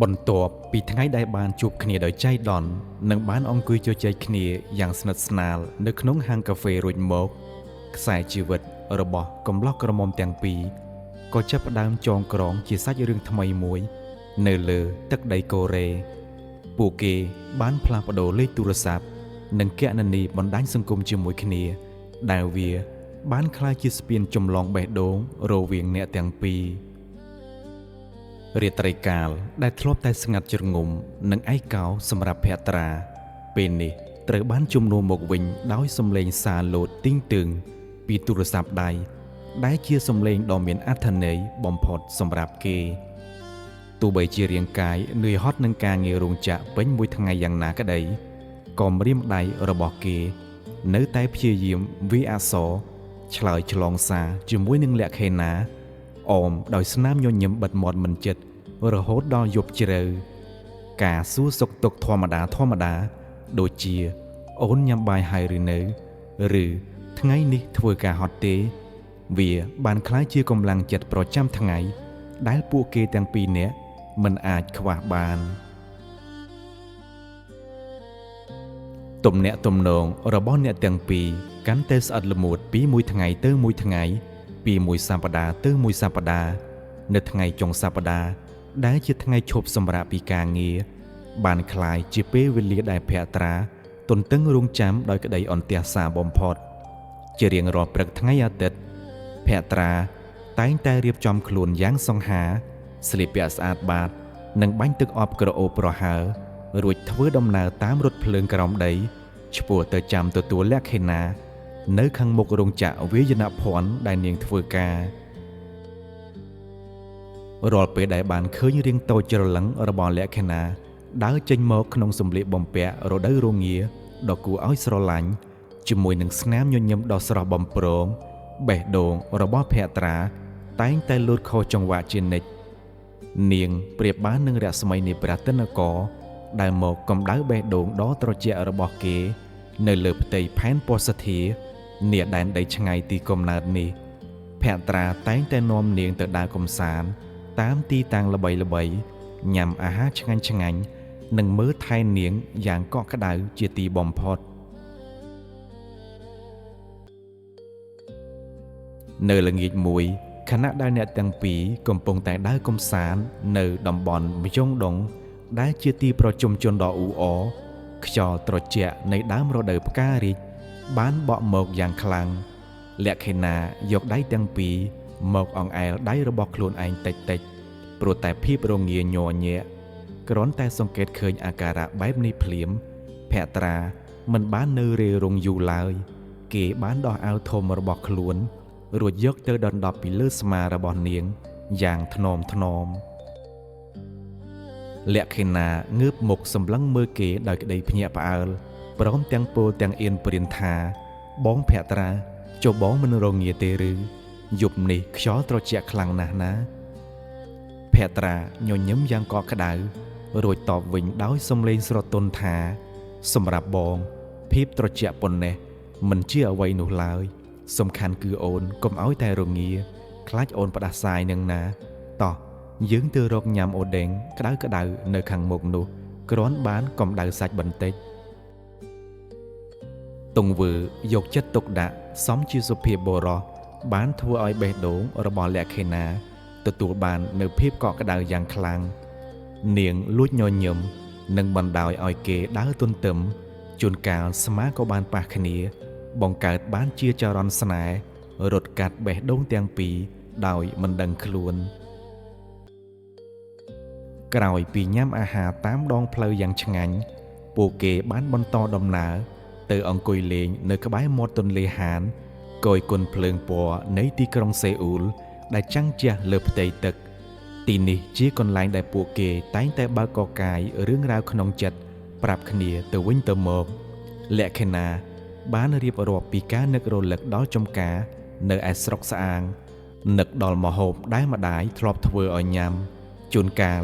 បន្ទាប់ពីថ្ងៃដែលបានជួបគ្នាដោយចៃដន្យនិងបានអង្គុយជជែកគ្នាយ៉ាងស្និទ្ធស្នាលនៅក្នុងហាងកាហ្វេរួចមកខ្សែជីវិតរបស់កំឡោះក្រមុំទាំងពីរក៏ចាប់ផ្ដើមចងក្រងជាសាច់រឿងថ្មីមួយនៅលើទឹកដីកូរ៉េពួកគេបានផ្លាស់ប្ដូរលេខទូរស័ព្ទនិងគណនីបណ្ដាញសង្គមជាមួយគ្នាដែលវាបានក្លាយជាស្ពានចម្លងបេះដូងរវាងអ្នកទាំងពីររាត្រីកាលដែលធ្លាប់តែស្ងាត់ជ្រងំនិងឯកោសម្រាប់ភត្រាពេលនេះត្រូវបានជំនួសមកវិញដោយសំឡេងសារលោតទីងទឹងពីទូរស័ព្ទដៃដែលជាសំឡេងដ៏មានអត្ថន័យបំផុតសម្រាប់គេទោះបីជារាងកាយនឿយហត់នឹងការងាររោងចក្រពេញមួយថ្ងៃយ៉ាងណាក្តីក៏ម្រាមដៃរបស់គេនៅតែព្យាយាមវាអក្សរឆ្លើយឆ្លងសារជាមួយនឹងលក្ខេណាអមដោយស្នាមញញឹមបិទមាត់មិនចិត្តរហូតដល់យប់ជ្រៅការសួរសុខទុក្ខធម្មតាដូចជាអូនញ៉ាំបាយហើយឬនៅឬថ្ងៃនេះធ្វើការហត់ទេវាបានក្លាយជាកម្លាំងចិត្តប្រចាំថ្ងៃដែលពួកគេទាំងពីរនាក់មិនអាចខ្វះបានទំនាក់ទំនងរបស់អ្នកទាំងពីរកាន់តែស្អិតល្មួតពីមួយថ្ងៃទៅមួយថ្ងៃពីមួយសប្តាហ៍ទៅមួយសប្តាហ៍នៅថ្ងៃចុងសប្តាហ៍ដែលជាថ្ងៃឈប់សម្រាកពីការងារបានคล้ายជាពេលវេលាដែលភត្រាទន្ទឹងរង់ចាំដោយក្តីអន្ទះសារបំផុតជារៀងរាល់ព្រឹកថ្ងៃអាទិត្យភត្រាតែងតែរៀបចំខ្លួនយ៉ាងសង្ហាស្លៀកពាក់ស្អាតបាតនិងបាញ់ទឹកអប់ក្រអូបប្រហើររួចធ្វើដំណើរតាមរថភ្លើងក្រោមដីឆ្ពោះទៅចាំទទួលលក្ខេណានៅខាងមុខរោងចក្រវាយនភ័ណ្ឌដែលនាងធ្វើការរាល់ពេលដែលបានឃើញរាងតូចច្រឡឹងរបស់លក្ខេណាដើរចេញមកក្នុងសម្លៀកបំពាក់រដូវរងាដ៏គួរឲ្យស្រឡាញ់ជាមួយនឹងស្នាមញញឹមដ៏ស្រស់បំព្រងបេះដូងរបស់ភត្រាតែងតែលូតខុសចង្វាក់ជានិច្ចនាងប្រៀបបាននឹងរស្មីនៃព្រះទនគរដែលមកកម្ដៅបេះដូងដ៏ត្រជាក់របស់គេនៅលើផ្ទៃផែនពោធិ៍ធានាដែនដីឆ្ងាយទីកំណើតនេះភត្រាតែងតែនាំនាងទៅដើរកម្សាន្តតាមទីតាំងល្បីៗញ៉ាំអាហារឆ្ងាញ់និងមើលថែនាងយ៉ាងកក់ក្ដៅជាទីបំផុតនៅល្ងាចមួយខណៈដែលអ្នកទាំងពីរកំពុងតែដើរកម្សាន្តនៅតំបន់មយងដងដែលជាទីប្រជុំជនដ៏អ៊ូអរខ្យល់ត្រជាក់នៃដើមរដូវផ្ការីកបានបក់មកយ៉ាងខ្លាំងលក្ខេណាយកដៃទាំងពីរមកអង្អែលដៃរបស់ខ្លួនឯងតិចព្រោះតែភាពរងាញ័រញាក់គ្រាន់តែសង្កេតឃើញអាការៈបែបនេះភ្លាមភត្រាមិនបាននៅរេរងយូរឡើយគេបានដោះអាវធំរបស់ខ្លួនរួចយកទៅដណ្ដប់ពីលើស្មារបស់នាងយ៉ាងថ្នមលក្ខេណាងើបមុខសម្លឹងមើលគេដោយក្តីភ្ញាក់ផ្អើលព្រមទាំងពោលទាំងអៀនព្រានថាបងភត្រាចុះបងមិនរងាទេឬយប់នេះខ្យល់ត្រជាក់ខ្លាំងណាស់ណាភត្រាញញឹមយ៉ាងកក់ក្ដៅរួចតបវិញដោយសំឡេងស្រទន់ថាសម្រាប់បងភាពត្រជាក់ប៉ុណ្ណេះមិនជាអ្វីនោះឡើយសំខាន់គឺអូនកុំឲ្យតែរងាខ្លាចអូនផ្ដាសាយនឹងណាតោះយើងទៅរកញ៉ាំអូដេងក្ដៅនៅខាងមុខនោះគ្រាន់បានកំដៅសាច់បន្តិចទង្វើយកចិត្តទុកដាក់សមជាសុភាពបុរសបានធ្វើឲ្យបេះដូងរបស់លក្ខេណាទទួលបាននូវភាពកក់ក្ដៅយ៉ាងខ្លាំងនាងលួចញញឹមនិងបណ្ដោយឲ្យគេដើរទន្ទឹមជួនកាលស្មាក៏បានប៉ះគ្នាបង្កើតបានជាចរន្តស្នេហ៍រត់កាត់បេះដូងទាំងពីរដោយមិនដឹងខ្លួនក្រោយពីញ៉ាំអាហារតាមដងផ្លូវយ៉ាងឆ្ងាញ់ពួកគេបានបន្តដំណើរទៅអង្គុយលេងនៅក្បែរមាត់ទន្លេហានគយគុនភ្លើងពណ៌នៃទីក្រុងសេអ៊ូល ដែលចាំងជះលើផ្ទៃទឹកទីនេះជាកន្លែងដែលពួកគេតែងតែបើកកកាយរឿងរ៉ាវក្នុងចិត្តប្រាប់គ្នាទៅវិញទៅមកលក្ខណៈបានរៀបរាប់ពីការនឹករលឹកដល់ចំការនៅឯស្រុកស្អាងនឹកដល់ម្ហូបដែលម្ដាយធ្លាប់ធ្វើឲ្យញ៉ាំជួនកាល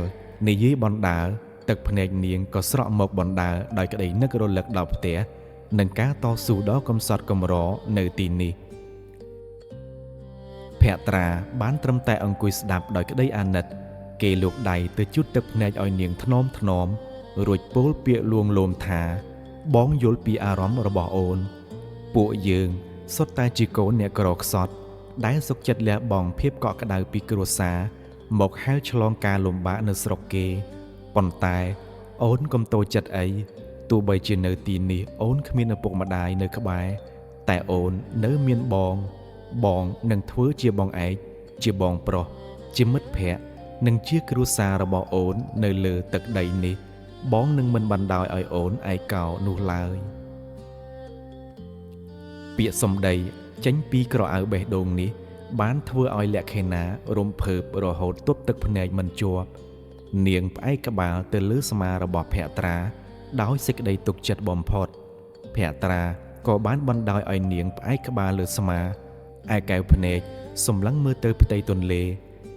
និយាយបណ្ដើរទឹកភ្នែកនាងក៏ស្រក់មកបណ្ដើរដោយក្តីនឹករលឹកដល់ផ្ទះនិងការតស៊ូដ៏កំសត់កំរនៅទីនេះភក្ត្រាបានត្រឹមតែអង្គុយស្ដាប់ដោយក្តីអាណិតគេលោកដៃទៅជូតទឹកភ្នែកឲ្យនាងថ្នមរួចពោលពាក្យលួងលោមថាបងយល់ពីអារម្មណ៍របស់អូនពួកយើងសុទ្ធតែជាកូនអ្នកក្រខ្សត់ដែលសុខចិត្តលះបង់ភាពកក់ក្ដៅពីគ្រួសារមកហែលឆ្លងការលំបាកនៅស្រុកគេប៉ុន្តែអូនកុំតូចចិត្តអីទោះបីជានៅទីនេះអូនគ្មានឪពុកម្ដាយនៅក្បែរតែអូននៅមានបងនឹងធ្វើជាបងឯកជាបងប្រុសជាមិត្តភក្តិនិងជាគ្រួសាររបស់អូននៅលើទឹកដីនេះបងនឹងមិនបណ្ដោយឲ្យអូនឯកោនោះឡើយពាក្យសម្ដីចេញពីក្រអៅបេះដូងនេះបានធ្វើឲ្យលក្ខិណារំភើបរហូតទប់ទឹកភ្នែកមិនជាប់នាងផ្អែកក្បាលទៅលើស្មារបស់ភក្ត្រាដោយសេចក្តីទុកចិត្តបំផុតភក្ត្រាក៏បានបណ្ដោយឲ្យនាងផ្អែកក្បាលលើស្មាឯកែវភ្នែកសម្លឹងមើលទៅផ្ទៃទន្លេ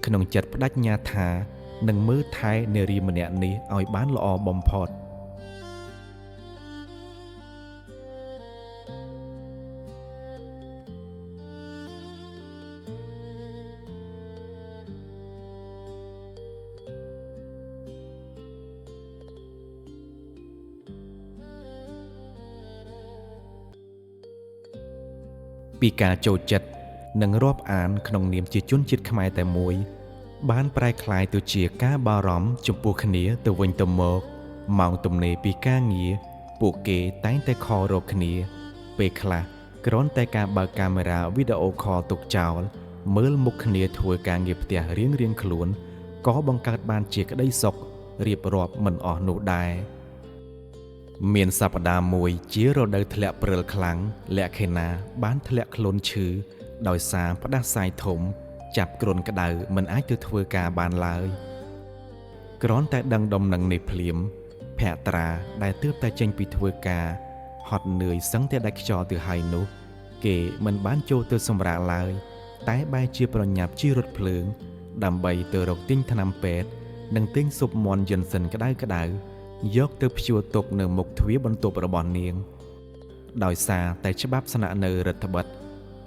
ក្នុងចិត្តបដិញ្ញាថានឹងមើលថែនារីម្នាក់នេះឲ្យបានល្អបំផុតពីការចូលចិត្តនិងរាប់អានក្នុងនាមជាជនជាតិខ្មែរតែមួយបានប្រែក្លាយទៅជាការបារម្ភចំពោះគ្នាទៅវិញទៅមកម៉ោងទំនេរពីការងារពួកគេតែងតែខលរកគ្នាពេលខ្លះគ្រាន់តែការបើកកាមេរ៉ាវីដេអូខលទុកចោលមើលមុខគ្នាធ្វើការងារផ្ទះរៀងៗខ្លួនក៏បង្កើតបានជាក្តីសុខរៀបរាប់មិនអស់នោះដែរមានសប្តាហ៍មួយជារដូវធ្លាក់ព្រិលខ្លាំងលក្ខិណាបានធ្លាក់ខ្លួនឈឺដោយសារផ្ដាសាយធំចាប់គ្រុនក្តៅមិនអាចទៅធ្វើការបានឡើយគ្រាន់តែដឹងដំណឹងនេះភ្លាមភក្ត្រាដែលទើបតែចេញពីធ្វើការហត់នឿយសឹងតែដាច់ខ្យល់ទៅហើយនោះគេមិនបានចូលទៅសម្រាកឡើយតែបែរជាប្រញាប់ជិះរថភ្លើងដើម្បីទៅរកទិញថ្នាំពេទ្យនិងទិញស៊ុបមាន់យិនសិនក្តៅយកទៅព្យួរទុកនៅមុខទ្វារបន្ទប់របស់នាងដោយសារតែច្បាប់ស្នាក់នៅរដ្ឋបិទ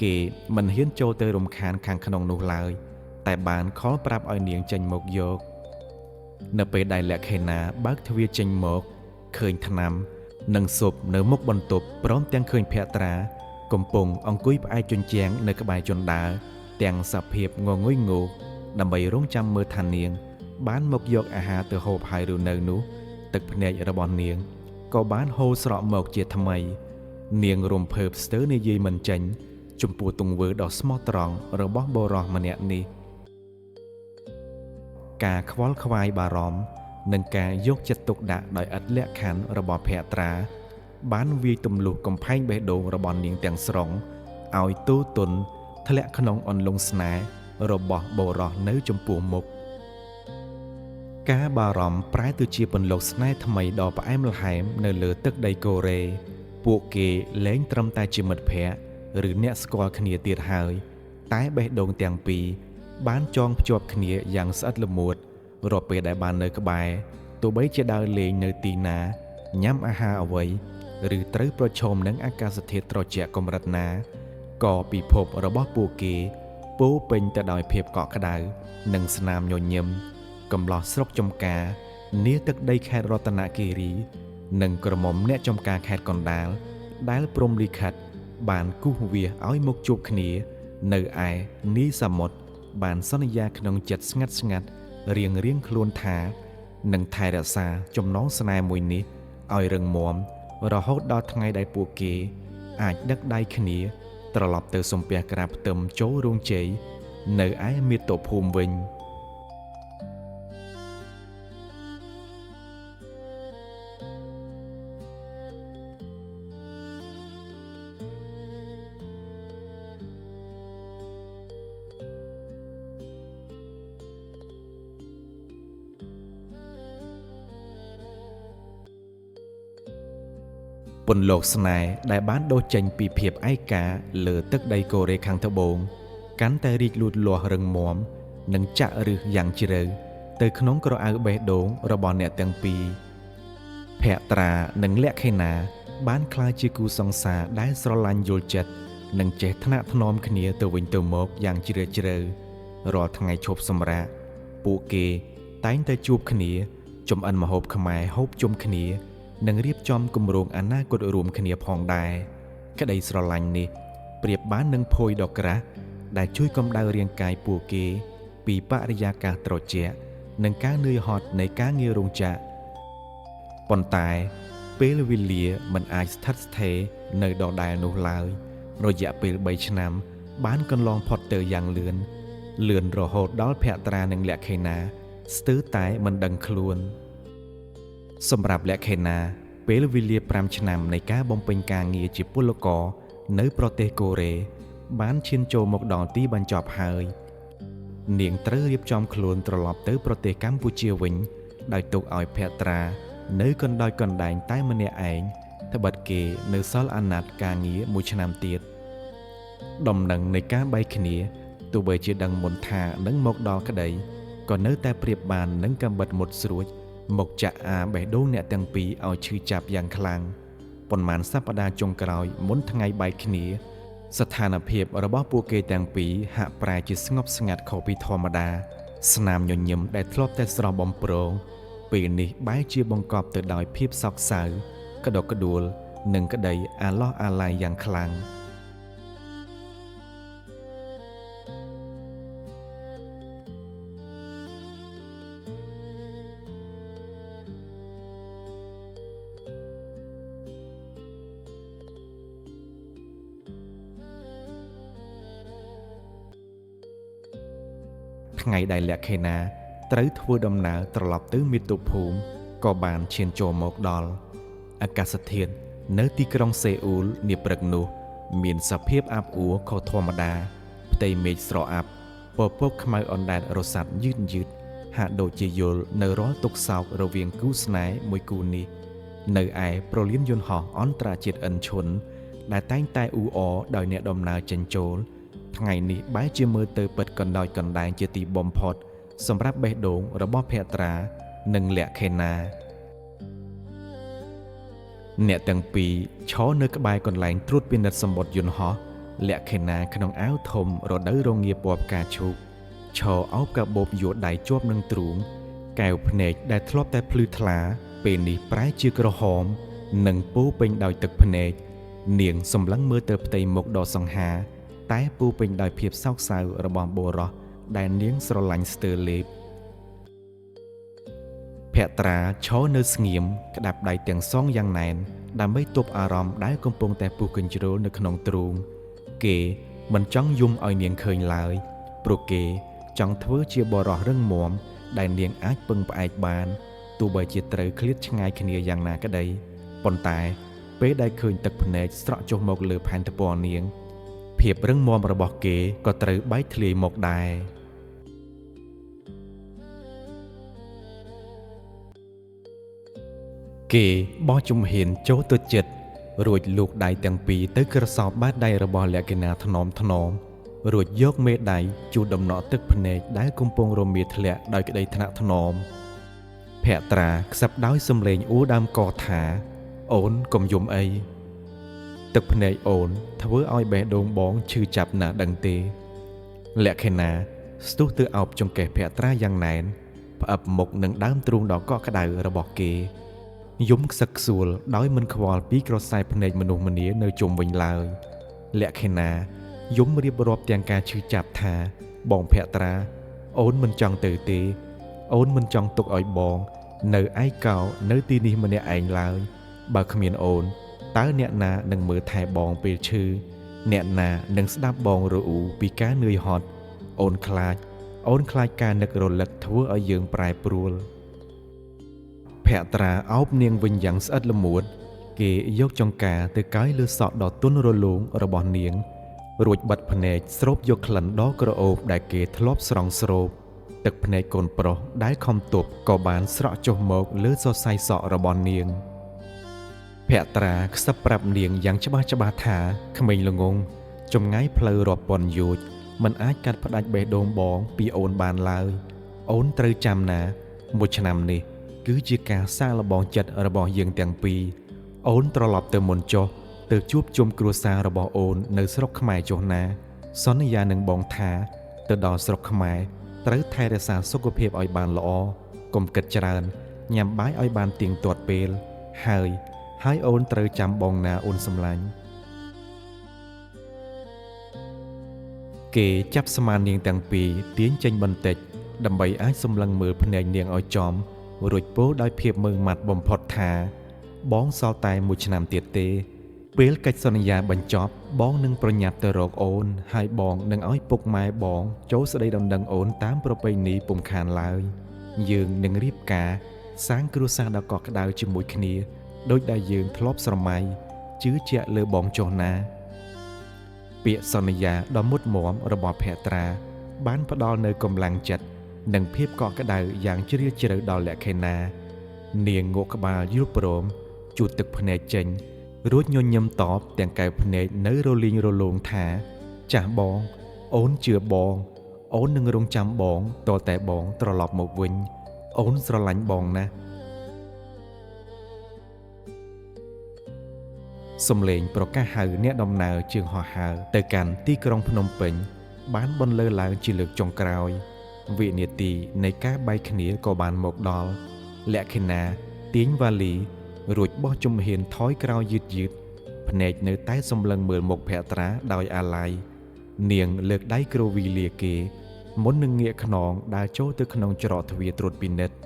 គេមិនហ៊ានចូលទៅរំខានខាងក្នុងនោះឡើយតែបានខលប្រាប់ឲ្យនាងចេញមកយកនៅពេលដែលលក្ខិណាបើកទ្វារចេញមកឃើញថ្នាំនិងស៊ុបនៅមុខបន្ទប់ព្រមទាំងឃើញភក្ត្រាកំពុងអង្គុយផ្អែកជញ្ជាំងនៅក្បែរជណ្ដើរទាំងសភាពងងុយងោកដើម្បីរងចាំមើលថានាងបានមកយកអាហារទៅហូបហើយឬនៅនោះទឹកភ្នែករបស់នាងក៏បានហូរស្រក់មកជាថ្មីនាងរំភើបស្ទើរនិយាយមិនចេញចំពោះទង្វើដ៏ស្មោះត្រង់របស់បុរសម្នាក់នេះការខ្វល់ខ្វាយបារម្ភនិងការយកចិត្តទុកដាក់ដោយឥតលក្ខខណ្ឌរបស់ភក្ត្រាបានវាយទម្លុះកំផែងបេះដូងរបស់នាងទាំងស្រុងឲ្យទូទន់ធ្លាក់ក្នុងអន្លង់ស្នេហ៍របស់បុរសនៅចំពោះមុខការបារម្ភប្រែទៅជាពន្លកស្នេហ៍ថ្មីដ៏ផ្អែមល្ហែមនៅលើទឹកដីកូរ៉េពួកគេលែងត្រឹមតែជាមិត្តភក្តិឬអ្នកស្គាល់គ្នាទៀតហើយតែបេះដូងទាំងពីរបានចងភ្ជាប់គ្នាយ៉ាងស្អិតល្មួតរាល់ពេលដែលបាននៅក្បែរទោះបីជាដើរលេងនៅទីណាញ៉ាំអាហារអ្វីឬត្រូវប្រឈមនឹងអាកាសធាតុត្រជាក់កម្រិតណាក៏ពិភពរបស់ពួកគេពោពេញទៅដោយភាពកក់ក្ដៅនិងស្នាមញញឹមកំឡោះស្រុកចំការនាទឹកដីខេត្តរតនគិរីនិងក្រមុំអ្នកចំការខេត្តកណ្ដាលដែលព្រំលិខិតបានគូសវាសឲ្យមកជួបគ្នានៅឯនីសមុទ្របានសន្យាក្នុងចិត្តស្ងាត់រៀងខ្លួនថានឹងថែរក្សាចំណងស្នេហ៍មួយនេះឲ្យរឹងមាំរហូតដល់ថ្ងៃដែលពួកគេអាចដឹកដៃគ្នាត្រឡប់ទៅសំពះក្រាបផ្ទឹមចូលរោងជ័យនៅឯមាតុភូមិវិញ นโลกสนายได้บ้านโดเจนปีเพียบไอ้กาเหลือตึกใดโกเรคังทบงกันแต่รีดลูดลัวเริงมอมหนึ่งจะหรืออย่างเจริญเตยขนมกระเอาเบดงระบอนเนตตังปีแผะตราหนึ่งเละไขนาบ้านคลายจีกูสองสาได้สรลันโยเจ็ดหนึ่งเจตนาถนอมขเนียตัววินตัวมกอย่างเจริญรอทั้งไงชบสมระปูเกไต้แต่จูบขเนียจมอันมาหบขมายหบจมขเนียนังเรียบจอมกุมโรงอันน่ากดรวมขเนียพองได้ก็ได้สรลันนี่เปรียบบ้านหนึ่งโพยดอกกระได้ช่วยกำดาวเรียงกายปูเกปีปริยากาตรเจหนึ่งก้าเนื้อหอดในก้าเงียรงจะปนตายเปลวิเลียมันอาจทัดเทในดอกได้นุลายโรยะเปลใบชนำบ้านกันลองพอดเตออย่างเลือนรอโหดดอลแผะตราหนึ่งแหลกไขนาสตื้อตายมันดังคลวนสำหรับแหลกไขนาเปลวิเลียปรามชนำในก้าบอมเป็นกางเงียจิปุลกอเนื้อโปรเตโกเรบ้านชินโจมกดอนตีบรรจอบหายเนียงเตอเรียบจอมคลวนตลอดเตอโปรเตกัมพูเชียวิงได้ตกอ่อยแผะตราเนื้อกันดอยกันแดงใต้มันเนเองถ้าบัดเกเนื้อซอลอนัดกางเงียมุชนำเตียดดมหนังในก้าใบขเนียตัวเบยจะดังมนทานังมกดอกระไดก่อนเนื้อแต่เปรียบบานนังกำบัดหมดสรุยมกจะอาแบดงเนี่ยตังปีเอาชื่อจับอย่างคลังปนหมานสัปดาห์จงกรอยมุนทั้งไงใบขเนียสถานเพียบระบอบปูเกตังปีหะปลายจิตสงบสงัดขอปีธรรมดาสนามยนยมได้ทลบแต่สระบอมโปรงปีนี้ใบเจียบงกอบเติดดอยเพียบซอกเสากระดกกระดูลหนึ่งกระไดอาล้ออาลายอย่างคลังไงได้แหลกไขนาไตรทวดำนาตลอดตื้อมิตุภูมิก็บานเชียนโจมกดอลอากาศเทียนเนื้อที่กรองเซอูลเนียปรักนูมีนสเพียบอาบอัวเขาธรรมดาเตยเมจสระอับปอพบขมายออนไลน์รสัตยืดหาโดเจโยลในร้อยตกสาวระเวียงกูสไนมวยกูนีในไอโปรเลียนยนหออันตราจิตอันชนได้ตั้งแต่อูอโดยเนดอมนาเจนโจลไงนี้ใบเจียมือเตยเปิดกันดอยกันแดงเจตีบอมพอดสำหรับเบดงระบอบแพตราหนึ่งแหลกเขนาเนี่ยตั้งปีช้อเนื้อกระบายก่อนแหลงตรุดเป็นนัดสมบทยนหอแหลกเขนาขนมอ้าวทมรถได้โรงเงียบปอบกาชุกชอเอากระบบหยวดได้จวบหนึ่งตรุงแก้วพเนกได้ทลบแต่พลือทลาเป็นนี้ปลายจือกระหอมหนึ่งปูเป็นดอยตึกพเนกเนียงสมลังมือเติบเตยหมกดอสังหาใต้ปูเป็นดอยเพียบเศร้าสาวระบอมโบรอได้เลี้ยงสโลลันสเตอร์เลฟแผะตราช้อเนื้อเงียมกระดับได้เตียงซ่องยังแนนดำไม่ตบอารมณ์ได้กำปงแต่ปูกินจโรในขนมตรูงเกมันจ้องยุ่มเอาเนียงเคยลายโปรเกจ้องเทือเชียบรอเรื่องหมอมได้เนียงอาจปึงไปบานตัวใบเจตรเคลียดชงายขเนียอย่างนาก็ได้ปนตายเป๊ได้เคยตักพเนจสระโจมกเลือพันตะปอเนียงเพียบเรื่องมอมระบอกเกก็ตรึใบทะเลหมกได้เกบ่จุมเห็นโจตัวเจ็ดรวดลูกใดตังปีตึกกระสอบบ้านใดระบอแหลกนาถนอมรวดยกเมดใดจูดำเนาะตึกพเนจได้กุมปงรมีทะเลโดยกระไดธนถนอมแผะตราสับดาวสำเลงอู้ดำกอถาโอนกลมยมไอตึกพเนจโอนทว่าอ้อยแบดงบ้องชื่อจับหนาดังเตแหลกนาสตูเตอเอาจงแก่แผะตรายังแนนพอับหมกหนึ่งด้ามตรุงดอกก็กระไดระบอกเกยุ้มสักสูลดอยมันควอลปีกรสไซพเนจมนุษย์มณีในจมวิญลายและเขนายุ้มเรียบรอบเตียงการชื่อจับทาบองแผะตราโอนมันจังเตอเตโอนมันจังตกอ่อยบองเนอไอเก่าเนอตีนี้มันเนี่ยไอลายบาขมีนโอนตาเนี่ยนาหนึ่งมือไทยบองเปชื่อเนี่ยนาหนึ่งสดับบองรูปีก้าเนยฮอตโอนคลายการนึกรลักทั่วเอาเยืองปลายปลัวแผะตราเอาเนียงวิญญาณสัตละมุดเกยกจงกาเตก้อยเลือสอดดอกต้นโรลุงระบอนเนียงรวดบัดพเนจสรบยกขลันดอกกระโอบได้เกทลบสรองสรบตึกพเนจโกนโปรได้คอมตบกอบานสระจมกเลือดสดใสสอระบอนเนียงแผ ភក្ត្រាខ្សឹបប្រាប់នាងយ៉ាងច្បាស់ថាក្មេងល្ងងចម្ងាយផ្លូវរាប់ពាន់យោជន៍មិនអាចកាត់ផ្ដាច់បេះដូងបងពីអូនបានឡើយអូនត្រូវចាំណាមួយឆ្នាំនេះគឺជាការសាកល្បងចិត្តរបស់យើងទាំងពីរអូនត្រឡប់ទៅមុនចុះទៅជួបជុំគ្រួសាររបស់អូននៅស្រុកខ្មែរចុះណាសន្យានឹងបងថាទៅដល់ស្រុកខ្មែរត្រូវថែរក្សាសុខភាពឲ្យបានល្អកុំគិតច្រើនញ៉ាំបាយឲ្យបានទៀងទាត់ពេលហើយអូនត្រូវចាំបងណាអូនសម្លាញ់គេចាប់ស្មានាងទាំងពីរទាញចេញបន្តិចដើម្បីអាចសម្លឹងមើលភ្នែកនាងឲ្យចំរួចពោលដោយភាពមើងម៉ាត់បំផុតថាបងសល់តែមួយឆ្នាំទៀតទេពេលកិច្ចសន្យាបញ្ចប់បងនឹងប្រញាប់ទៅរកអូនហើយបងនឹងឲ្យពុកម៉ែបងចូលស្ដីដណ្ដឹងអូនតាមប្រពៃណីពុំខានឡើយយើងនឹងរៀបការសាងគ្រួសារដ៏កក់ក្ដៅជាមួយគ្នាដោយដែលយើងធ្លាប់ស្រមៃជឿជាក់លើបងចុះណាពាក្យសន្យាដ៏មុតមមរបស់ភក្ត្រាបានផ្ដល់នូវកម្លាំងចិត្តនិងភាពកក់ក្ដៅយ៉ាងជ្រាលជ្រៅដល់លក្ខិណានាងងក់ក្បាលយល់ព្រមជូតទឹកភ្នែកចេញរួចញញឹមតបទាំងកែវភ្នែកនៅរលីងរលោងថាចាស់បងអូនជឿបងអូននឹងរងចាំបងតតែបងត្រឡប់មកវិញអូនស្រឡាញ់បងណាស់សំឡេងប្រកាសហៅអ្នកដំណើរជើងហោះហើរទៅកាន់ទីក្រុងភ្នំពេញបានបន្លឺឡើងជាលើកចុងក្រោយវិនាទីនៃការបែកគ្នាក៏បានមកដល់លក្ខិណាទាញវ៉ាលីរួចបោះជំហានថយក្រោយយឺតភ្នែកនៅតែសម្លឹងមើលមុខភក្ត្រាដោយអាល័យនាងលើកដៃគ្រវីលាគេមុននឹងងាកខ្នងដើរចូលទៅក្នុងច្រកទ្វារត្រួតពិនិត្យ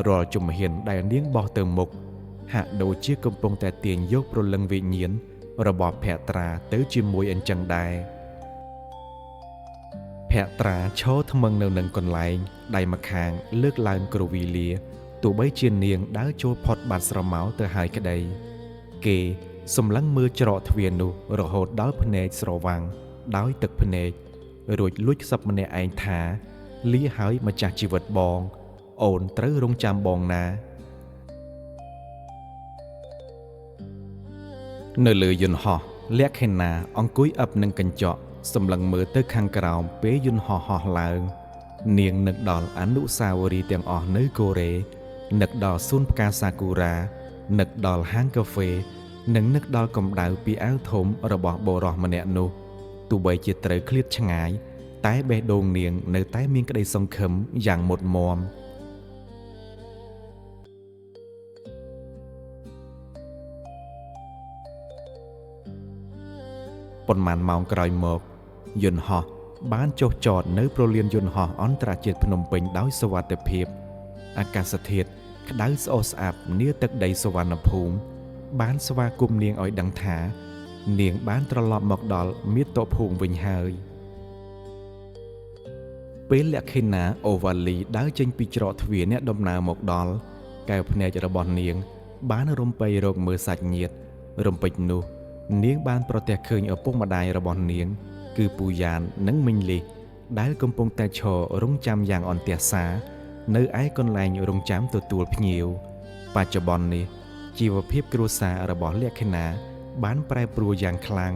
រាល់ជំហានដែលនាងបោះទៅមុខហាក់ដូចជាកំពុងតែទាញយកព្រលឹងវិញ្ញាណរបស់ភក្ត្រាទៅជាមួយអញ្ចឹងដែរភក្ត្រាឈរថ្មឹងនៅនឹងកន្លែងដៃម្ខាងលើកឡើងគ្រវីលាទោះបីជានាងដើរចូលផុតបាត់ស្រមោលទៅហើយក្តីគេសម្លឹងមើលច្រកទ្វារនោះរហូតដល់ភ្នែកស្រវាំងដោយទឹកភ្នែករួចលួចខ្សឹបម្នាក់ឯងថាលាហើយម្ចាស់ជីវិតបងអូនត្រូវរងចាំបងណានៅលើយន្តហោះលក្ខិណាអង្គុយអឹបនឹងកញ្ចក់សម្លឹងមើលទៅខាងក្រោមពេលយន្តហោះហោះឡើងនាងនឹកដល់អនុស្សាវរីយ៍ទាំងអស់នៅកូរ៉េនឹកដល់សួនផ្កាសាគូរ៉ានឹកដល់ហាងកាហ្វេនិងនឹកដល់កម្ដៅពីអាវធំរបស់បុរសម្នាក់នោះទោះបីជាត្រូវឃ្លាតឆ្ងាយតែបេះដូងនាងនៅតែមានក្តីសង្ឃឹមយ៉ាងមុតមមប៉ុន្មានម៉ោងក្រោយមកយន្តហោះបានចុះចតនៅប្រលានយន្តហោះអន្តរជាតិភ្នំពេញដោយសុវត្ថិភាពអាកាសធាតុក្តៅស្អុះស្អាប់នាទឹកដីសុវណ្ណភូមិបានស្វាគមន៍នាងឲ្យដឹងថានាងបានត្រឡប់មកដល់មាតុភូមិវិញហើយពេលលក្ខិណាអូវ៉ាលីដើរចេញពីច្រកទ្វារអ្នកដំណើរមកដល់កែវភ្នែករបស់នាងបានរំពៃរកមើលសាច់ញាតិរំពេចនោះនាងបានប្រទះឃើញឪពុកម្ដាយរបស់នាងគឺពូយ៉ាននិងមីងលីដែលកំពុងតែឈររង់ចាំយ៉ាងអន្ទះសានៅឯកន្លែងរង់ចាំទទួលភ្ញៀវបច្ចុប្បន្ននេះជីវភាពគ្រួសាររបស់លក្ខិណាបានប្រែប្រួលយ៉ាងខ្លាំង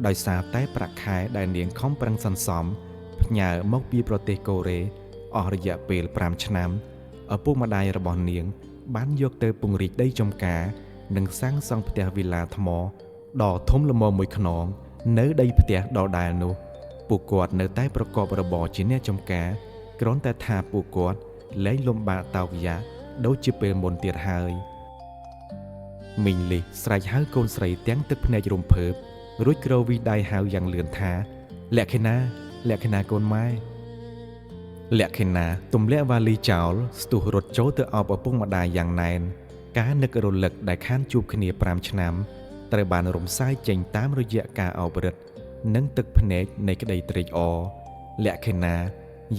ដោយសារតែប្រាក់ខែដែលនាងខំប្រឹងសន្សំផ្ញើមកពីប្រទេសកូរ៉េអស់រយៈពេល5ឆ្នាំឪពុកម្ដាយរបស់នាងបានយកទៅពង្រីកដីចម្ការនិងសាងសង់ផ្ទះវីឡាថ្មដ៏ធំល្មមមួយខ្នងនៅដីផ្ទះដដែលនោះពួកគាត់នៅតែប្រកបរបរជាអ្នកចម្ការគ្រាន់តែថាពួកគាត់លែងលំបាកតោកយ៉ាដូចជាពេលមុនទៀតហើយមីងលីស្រែកហៅកូនស្រីទាំងទឹកភ្នែករំភើបរួចគ្រវីដៃហៅយ៉ាងលឿនថាលក្ខិណាកូនម៉ែលក្ខិណាទម្លាក់វ៉ាលីចោលស្ទុះរត់ចូលទៅអបឪពុកម្ដាយយ៉ាងណែនការនឹករលឹកដែលខានជួបគ្នា5ឆ្នាំត្រូវបានរំសាយចេញតាមរយៈការអោបរឹតនិងទឹកភ្នែកនៃក្តីត្រេកអរលក្ខិណា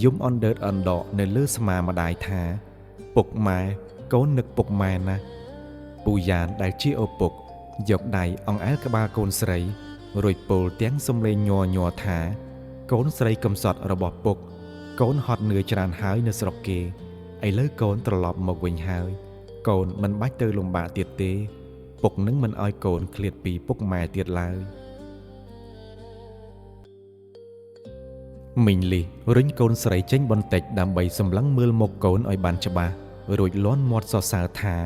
យំអណ្ដើតអណ្ដកនៅលើស្មាម្ដាយថាពុកម៉ែកូននឹកពុកម៉ែណាស់ពូយ៉ានដែលជាឪពុកយកដៃអង្អែលក្បាលកូនស្រីរួចពោលទាំងសំឡេងញ័រថាកូនស្រីកំសត់របស់ពុកកូនហត់នឿយច្រើនហើយនៅស្រុកគេឥឡូវកូនត្រឡប់មកវិញហើយកូនមិនបាច់ទៅលំបាកទៀតទេ ពុកនឹងមិនឲ្យកូនឃ្លាតពីពុកម៉ែទៀតឡើយមីងលីរុញកូនស្រីចេញបន្តិចដើម្បីសម្លឹងមើលមុខកូនឲ្យបានច្បាស់រួចលាន់មាត់សរសើរថា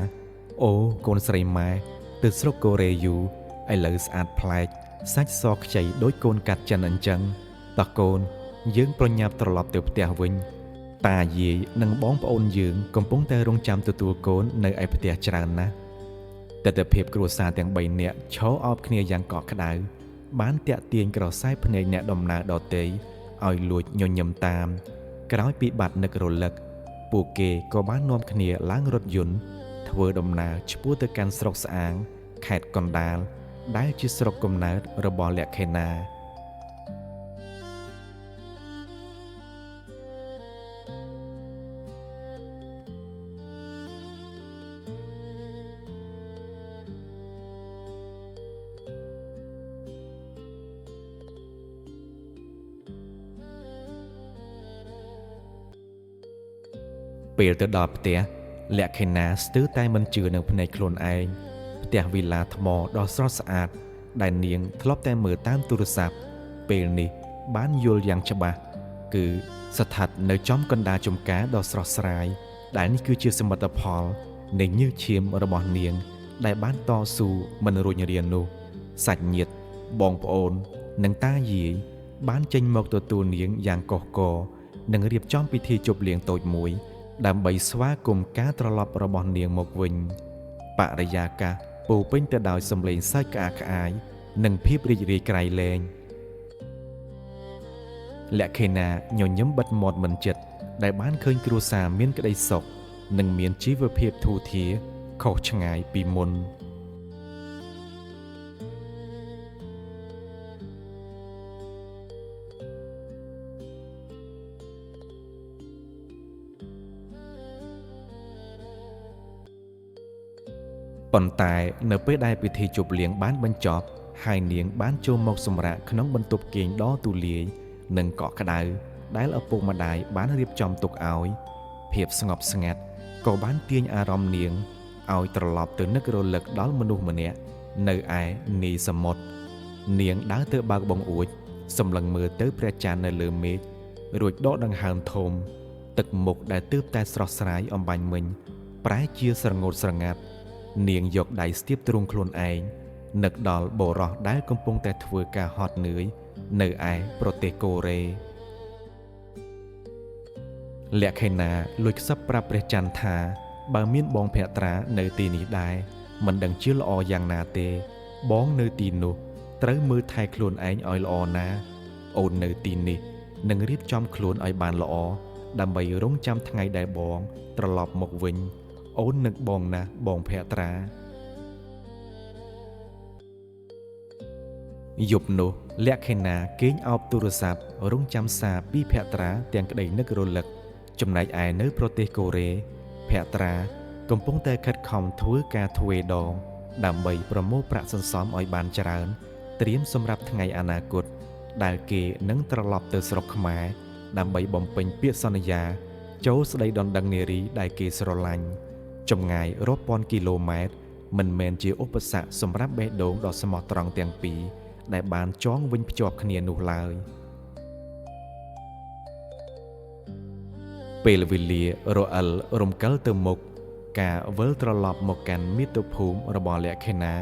អូកូនស្រីម៉ែទៅស្រុកកូរ៉េយូឥឡូវស្អាតប្លែកសាច់សខ្ចីដូចកូនកាត់ចិនអញ្ចឹងតោះកូនយើងប្រញាប់ត្រឡប់ទៅផ្ទះវិញតាយាយនិងបងប្អូនយើងកំពុងតែរងចាំទទួលកូននៅឯផ្ទះច្រើនណាស់ទិដ្ឋភាពគ្រួសារទាំង3នាក់ឈរអោបគ្នាយ៉ាងកក់ក្ដៅបានតាក់ទាញក្រសែភ្នែកអ្នកដំណើរដទៃឲ្យលួចញញឹមតាមក្រោយពីបាត់នឹករលឹកពួកគេក៏បាននាំគ្នាឡើងរថយន្តធ្វើដំណើរឆ្ពោះទៅកាន់ស្រុកស្អាងខេត្តកណ្ដាលដែលជាស្រុកកំណើតរបស់លក្ខិណាពេលទៅដល់ផ្ទះលក្ខិណាស្ទើរតែមិនជឿនឹងភ្នែកខ្លួនឯងផ្ទះវីឡាថ្មដ៏ស្រស់ស្អាតដែលនាងធ្លាប់តែមើលតាមទូរស័ព្ទពេលនេះបានយល់យ៉ាងច្បាស់គឺស្ថិតនៅចំកណ្ដាលចំការដ៏ស្រស់ស្រាយដែលនេះគឺជាសមិទ្ធផលនៃញើសឈាមរបស់នាងដែលបានតស៊ូមិនរួញរាននោះសាច់ញាតិបងប្អូននិងតាយាយបានចេញមកទទួលនាងយ៉ាងកុះករនិងរៀបចំពិធីជប់លៀងតូចមួយដើម្បីស្វាគមន៍ការត្រឡប់របស់នាងមកវិញបរិយាកាសពោរពេញទៅដោយសម្លេងសើចក្អាកក្អាយនិងភាពរីករាយក្រៃលែងលក្ខិណាញញឹមបិទមាត់មិនជិតដែលបានឃើញគ្រួសារមានក្តីសុខនិងមានជីវភាពធូរធារខុសឆ្ងាយពីមុនប៉ុន្តែនៅពេលដែលពិធីជប់លៀងបានបញ្ចប់ហើយនាងបានចូលមកសម្រាកក្នុងបន្ទប់គេងដ៏ទូលាយនិងកក់ក្ដៅដែលឪពុកម្ដាយបានរៀបចំទុកឲ្យភាពស្ងប់ស្ងាត់ក៏បានទាញអារម្មណ៍នាងឲ្យត្រឡប់ទៅនឹករលឹកដល់មនុស្សម្នាក់នៅឯនីសមុទ្រនាងដើរទៅបើកបង្អួចសម្លឹងមើលទៅព្រះច័ន្ទនៅលើមេឃរួចដកដង្ហើមធំទឹកមុខដែលទើបតែស្រស់ស្រាយអំបាញ់មិញប្រែជាស្រងូតស្រងាត់នាងយកដៃស្ទាបទ្រូងខ្លួនឯងនឹកដល់បុរសដែលកំពុងតែធ្វើការហត់នឿយនៅឯប្រទេសកូរ៉េលក្ខិណាលួចខ្សឹបប្រាប់ព្រះច័ន្ទថាបើមានបងភក្ត្រានៅទីនេះដែរមិនដឹងជាល្អយ៉ាងណាទេបងនៅទីនោះត្រូវមើលថែខ្លួនឯងឲ្យល្អណាអូននៅទីនេះនឹងរៀបចំខ្លួនឲ្យបានល្អដើម្បីរងចាំថ្ងៃដែលបងត្រឡប់មកវិញអូននឹកបងណាស់បងភក្ត្រាយប់នោះលក្ខិណាគេងអោបទូរស័ព្ទរងចាំសារពីភក្ត្រាទាំងក្តីនឹករលឹកចំណែកឯនៅប្រទេសកូរ៉េភក្ត្រាកំពុងតែខិតខំធ្វើការទ្វេដងដើម្បីប្រមូលប្រាក់សន្សំឲ្យបានច្រើនត្រៀមសម្រាប់ថ្ងៃអនាគតដែលគេនឹងត្រឡប់ទៅស្រុកខ្មែរដើម្បីបំពេញពាក្យសន្យាចូលស្ដីដណ្ដឹងនារីដែលគេស្រឡាញ់ចម្ងាយរាប់ពាន់គីឡូម៉ែត្រមិនមែនជាឧបសគ្គសម្រាប់បេះដូងដ៏ស្មោះត្រង់ទាំងពីរដែលបានចងវិញភ្ជាប់គ្នានោះឡើយពេលវេលារអិលរំកិលទៅមុខការវិលត្រឡប់មកកាន់មាតុភូមិរបស់លក្ខិណា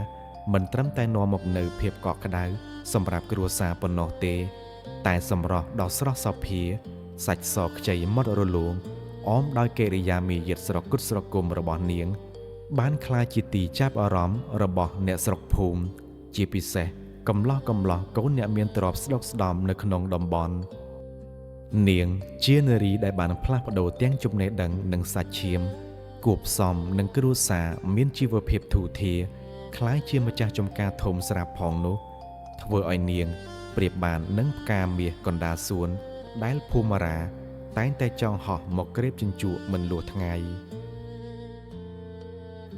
មិនត្រឹមតែនាំមកនូវភាពកក់ក្ដៅសម្រាប់គ្រួសារប៉ុណ្ណោះទេតែសម្រស់ដ៏ស្រស់សោភាសាច់សខ្ចីមុតរលោងអមដោយកិរិយាមាយាទស្រគត់ស្រគំរបស់នាងបានក្លាយជាទីចាប់អារម្មណ៍របស់អ្នកស្រុកភូមិជាពិសេសកំឡោះកូនអ្នកមានទ្រព្យស្ដុកស្ដំនៅក្នុងតំបន់នាងជានារីដែលបានផ្លាស់ប្ដូរទាំងចំណេះដឹងនិងសាច់ឈាមគួបផ្សំនឹងគ្រួសារមានជីវភាពធូរធារคล้ายជាម្ចាស់ចំការធំស្រាប់ផងនោះធ្វើឲ្យនាងប្រៀបបាននឹងផ្កាមាសកណ្ដាលសួនដែលភូមារាតែងតែចង់ហោះមកក្រេបជញ្ជក់មិនលួសថ្ងៃ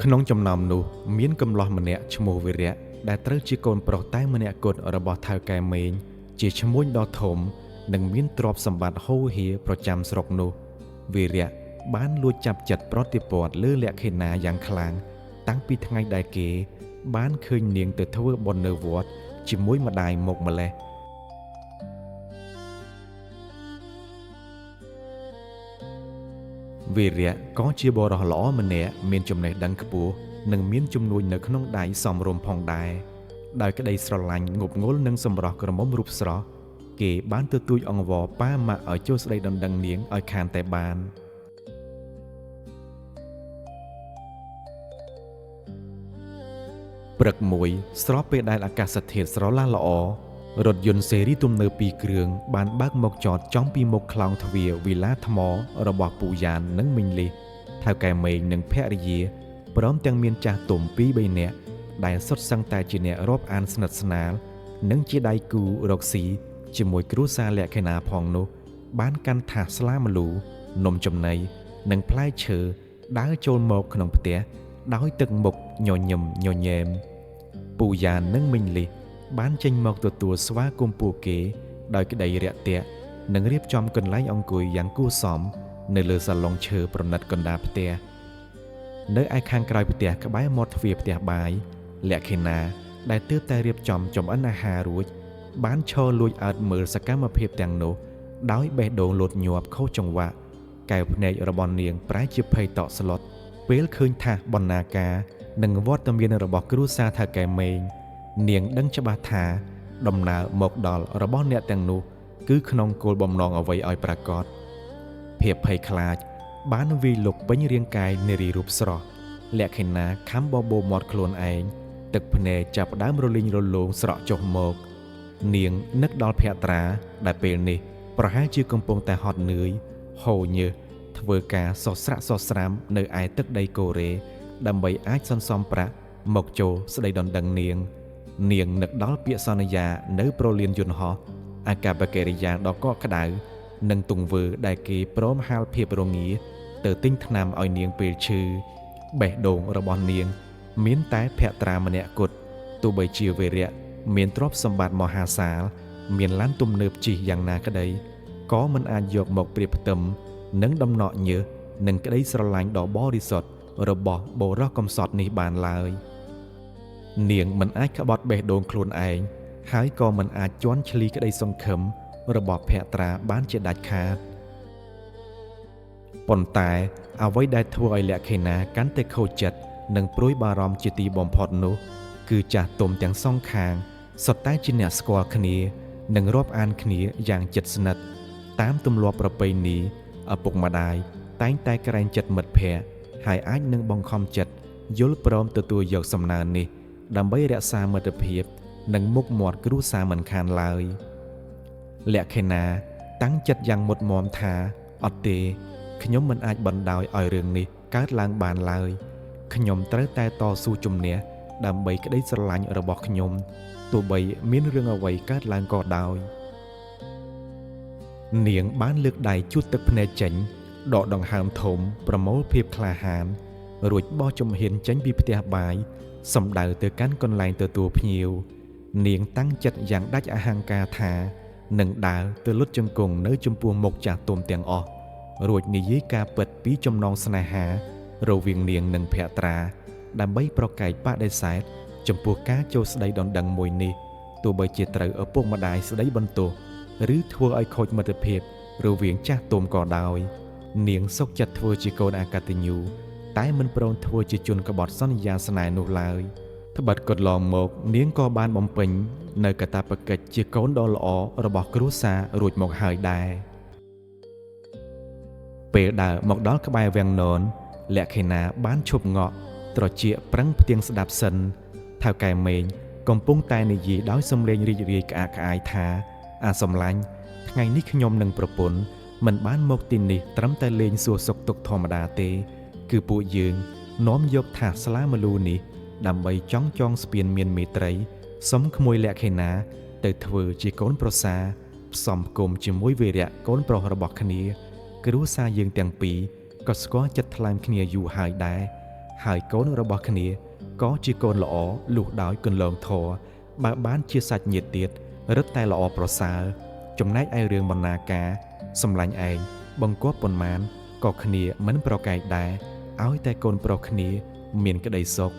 ក្នុងចំណោមនោះមានកំឡោះម្នាក់ឈ្មោះវីរៈដែលត្រូវជាកូនប្រុសតែម្នាក់គត់របស់ថៅកែមេងជាឈ្មួញដ៏ធំនិងមានទ្រព្យសម្បត្តិហូរហៀប្រចាំស្រុកនោះវីរៈបានលួចចាប់ចិត្តប្រតិព័ទ្ធលើលក្ខិណាយ៉ាងខ្លាំងតាំងពីថ្ងៃដែលគេ បានឃើញនាងទៅធ្វើបុណ្យនៅវត្តជាមួយម្ដាយមកម្លេះវីរៈក៏ជាបរិសុទ្ធល្អម្នាក់មានចំណេះដឹងខ្ពស់និងមានជំនួយនៅក្នុងដៃសមរម្យផងដែរដោយក្តីស្រឡាញ់ងប់ងល់និងសម្រស់ក្រមុំរូបស្រស់គេបានទទូចអង្វរប៉ាម៉ាក់ឲ្យចូលស្ដីដណ្ដឹងនាងឲ្យខានតែបានព្រឹកមួយស្របពេលដែលអាកាសធាតុស្រឡះល្អរថយន្តស៊េរីទំនើប2គ្រឿងបានបើកមកចតចំពីមុខខ្លោងទ្វារវិឡាថ្មរបស់ពូយ៉ាននិងមីងលីសថៅកែមេងនិងភរិយាព្រមទាំងមានចាស់ទុំ2-3នាក់ដែលសុទ្ធសឹងតែជាអ្នករាប់អានស្និទ្ធស្នាលនិងជាដៃគូរកស៊ីជាមួយគ្រួសារលក្ខិណាផងនោះបានកាន់ថាសស្លាម្លូនំចំណីនិងផ្លែឈើដើរចូលមកក្នុងផ្ទះដោយទឹកមុខញញឹមញញែមពូយ៉ាននិងមីងលីសបានចេញមកទទួលស្វាគមន៍ពួកគេដោយក្តីរាក់ទាក់និងរៀបចំកន្លែងអង្គុយយ៉ាងគួរសមនៅលើសាឡុងឈើប្រណិតកណ្ដាលផ្ទះនៅឯខាងក្រោយផ្ទះក្បែរមាត់ទ្វារផ្ទះបាយលក្ខិណាដែលទើបតែរៀបចំចម្អិនអាហាររួចបានឈរលួចអើតមើលសកម្មភាពទាំងនោះដោយបេះដូងលោតញាប់ខុសចង្វាក់កែវភ្នែករបស់នាងប្រែជាភ័យតក់ស្លុតពេលឃើញថាសបណ្ណាការនិងវត្តមានរបស់គ្រួសារថៅកែមេងនាងដឹងច្បាស់ថាដំណើរមកដល់របស់អ្នកទាំងនោះគឺក្នុងគោលបំណងអ្វីឲ្យប្រាកដភាពភ័យខ្លាចបានវាយលុកពេញរាងកាយនារីរូបស្រស់លក្ខិណាខំបបោមាត់ខ្លួនឯងទឹកភ្នែកចាប់ផ្ដើមរលីងរលោងស្រក់ចុះមកនាងនឹកដល់ភក្ត្រាដែលពេលនេះប្រហែលជាកំពុងតែហត់នឿយហូរញើសធ្វើការសស្រាក់សស្រាំនៅឯទឹកដីកូរ៉េដើម្បីអាចសន្សំប្រាក់មកចូលស្ដីដណ្ដឹងនាងនឹកដល់ពាក្យសន្យានៅប្រលានយន្តហោះអាកប្បកិរិយាដ៏កក់ក្ដៅនិងទង្វើដែលគេព្រមហាលភាពរងាទៅទិញថ្នាំឲ្យនាងពេលឈឺបេះដូងរបស់នាងមានតែភក្ត្រាម្នាក់គត់ទោះបីជាវីរៈមានទ្រព្យសម្បត្តិមហាសាលមានឡានទំនើបជិះយ៉ាងណាក្ដីក៏មិនអាចយកមកប្រៀបផ្ទឹមនឹងដំណក់ញើសនិងក្តីស្រឡាញ់ដ៏បរិសុទ្ធរបស់បុរសកំសត់នេះបានឡើយនាងមិនអាចក្បត់បេះដូងខ្លួនឯងហើយក៏មិនអាចជន់ឈ្លីក្តីសង្ឃឹមរបស់ភក្ត្រាបានជាដាច់ខាតប៉ុន្តែអ្វីដែលធ្វើឲ្យលក្ខិណាកាន់តែខូចចិត្តនិងព្រួយបារម្ភជាទីបំផុតនោះគឺចាស់ទុំទាំងសងខាងសុទ្ធតែជាអ្នកស្គាល់គ្នានិងរាប់អានគ្នាយ៉ាងជិតស្និទ្ធតាមទម្លាប់ប្រពៃណីឪពុកម្ដាយតែងតែក្រែងចិត្តមិត្តភក្តិហើយអាចនឹងបង្ខំចិត្តយល់ព្រមទទួលយកសំណើនេះដើម្បីរក្សាមិត្តភាពនិងមុខមាត់គ្រួសារមិនខានឡើយលក្ខិណាតាំងចិត្តយ៉ាងមុតមមថាអត់ទេខ្ញុំមិនអាចបណ្ដោយឲ្យរឿងនេះកើតឡើងបានឡើយខ្ញុំត្រូវតែតស៊ូជំនះដើម្បីក្តីស្រឡាញ់របស់ខ្ញុំទោះបីមានរឿងអ្វីកើតឡើងក៏ដោយនាងបានលើកដៃជូតទឹកភ្នែកចេញដកដង្ហើមធំប្រមូលភាពក្លាហានរួចបោះជំហានចេញពីផ្ទះបាយសម្ដៅទៅកាន់កន្លែងទទួលភ្ញៀវនាងតាំងចិត្តយ៉ាងដាច់អហង្ការថានឹងដើរទៅលុតជង្គង់នៅចំពោះមុខចាស់ទុំទាំងអស់រួចនិយាយការពិតពីចំណងស្នេហារវាងនាងនិងភក្ត្រាដើម្បីប្រកែកបដិសេធចំពោះការចូលស្ដីដណ្ដឹងមួយនេះទោះបីជាត្រូវឪពុកម្ដាយស្ដីបន្ទោសឬធ្វើឲ្យខូចមិត្តភាពរវាងចាស់ទុំក៏ដោយនាងសុខចិត្តធ្វើជាកូនអកតញ្ញូតែមិនព្រមធ្វើជាជនក្បត់សន្យាស្នេហ៍នោះឡើយត្បិតកន្លងមកនាងក៏បានបំពេញនៅកាតព្វកិច្ចជាកូនដ៏ល្អរបស់គ្រួសាររួចមកហើយដែរពេលដើរមកដល់ក្បែរវាំងននលក្ខិណាបានឈប់ងក់ត្រចៀកប្រឹងផ្ទៀងស្ដាប់សិនថៅកែមេងកំពុងតែនិយាយដោយសំឡេងរីករាយក្អាកក្អាយថាអាសំឡាញ់ថ្ងៃនេះខ្ញុំនិងប្រពន្ធមិនបានមកទីនេះត្រឹមតែលេងសួរសុខទុក្ខធម្មតាទេគឺពួកយើងនាំយកថាសស្លាម្លូនេះដើម្បីចងស្ពានមានមេត្រីសុំក្មួយលក្ខិណាទៅធ្វើជាកូនប្រសារផ្សំផ្គុំជាមួយវីរៈកូនប្រុសរបស់គ្នាគ្រួសារយើងទាំងពីរក៏ស្គាល់ចិត្តថ្លើមគ្នាយូរហើយដែរហើយកូនរបស់គ្នាក៏ជាកូនល្អលុះដោយកន្លងធរបើបានជាសាច់ញាតិទៀតរឹតតែល្អប្រសើរចំណែកឯរឿងបណ្ណាការសម្លាញ់ឯងបង្គាប់ប៉ុន្មានក៏គ្នាមិនប្រកែកដែរឲ្យតែកូនប្រុសគ្នាមានក្តីសុខ